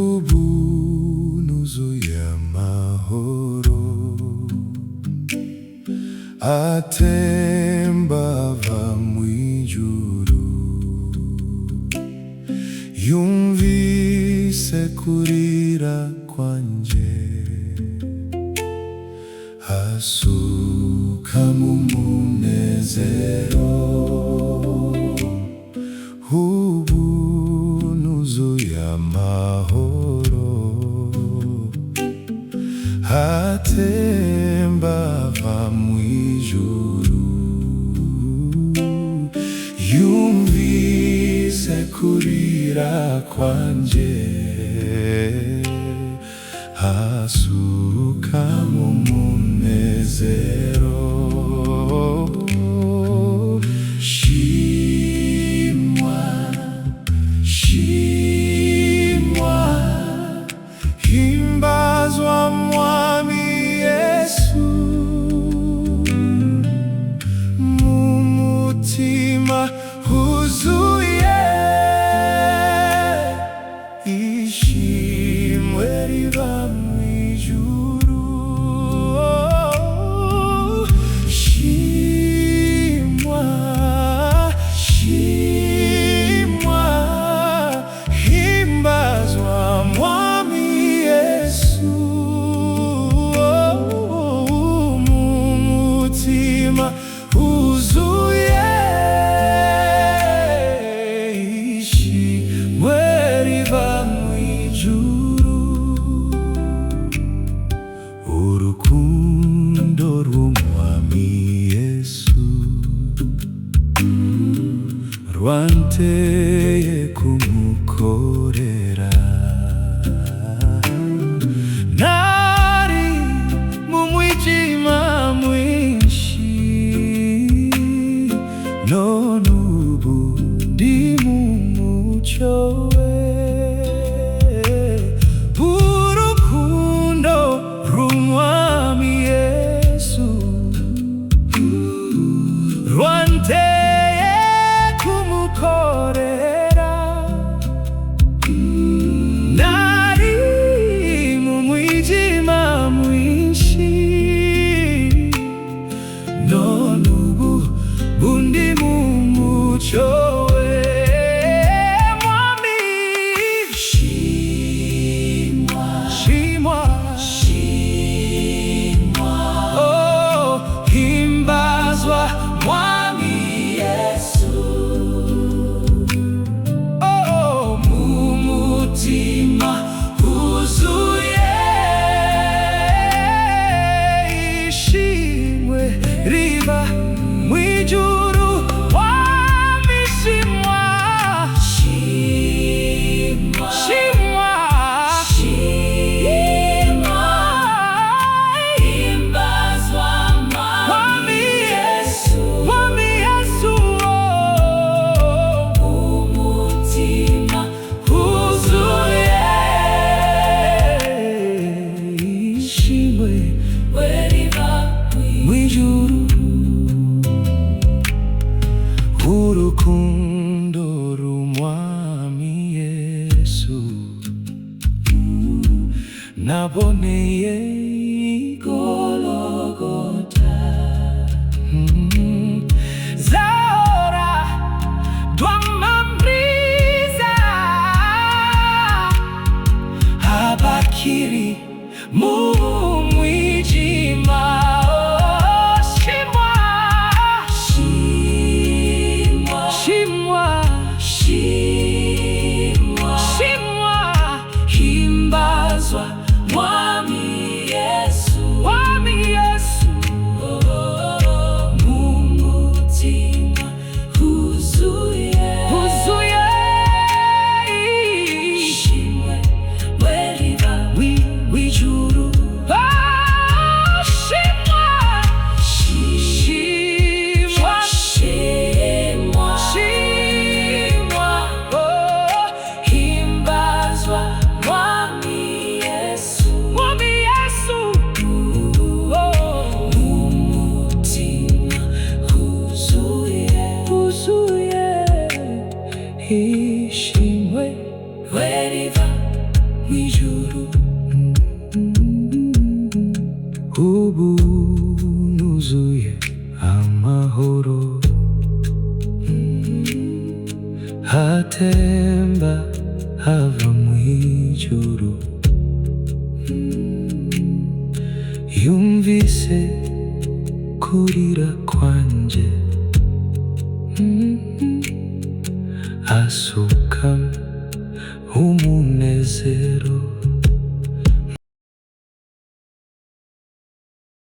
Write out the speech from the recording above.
UBU NUZUYE AMAHORO atemba ava mw'ijuru, yumvise kurira kwanje, asuka mu munezero. UBU NUZUYE AMAHORO atemba ava mw'ijuru, yumvise kurira kwanje, asuka mu munezero. Shimwa, shimwa, himbazwa Mwami Yesu, mu mutima huzuye ishimwe riva mw'ijuru. Shimwa, shimwa, himbazwa Mwami Yesu, mu mutima huzuye ishimwe riva mw'ijuru. Urukundo rw'Umwami Yesu rwanteye kumukorera. Nari mu mwijima mwinshi, none ubu ndi mu mucyo we. Urukundo rw'Umwami Yesu rwanteye kumukorera. Nari mu mwijima mwinshi, none ubu ndi mu mucyo we. Mwami, shimwa, shimwa, shimwa, oh, himbazwa Mwami Yesu, oh, mu mutima huzuye ishimwe riva mw'ijuru. Mwami, shimwa, shimwa, shimwa, shimwa, himbazwa Mwami Yesu, Mwami Yesu, oh, mu mutima huzuye ishimwe riva mw'ijuru. Urukundo rw'Umwami Yesu naboneye Gologota, zahora dwamamriza abakiri mu mwijima. Oh, shimwa, shimwa, shimwa, shimwa, shimwa, himbazwa Mwami Yesu, Mwami Yesu, oh, mu mutima huzuye, huzuye ishimwe riva mw'ijuru. ishimwe riva mw'ijuru. Ubu nuzuye amahoro, hatemba hava mw'ijuru. Yumvise kurira kwanje, asuka umunezero.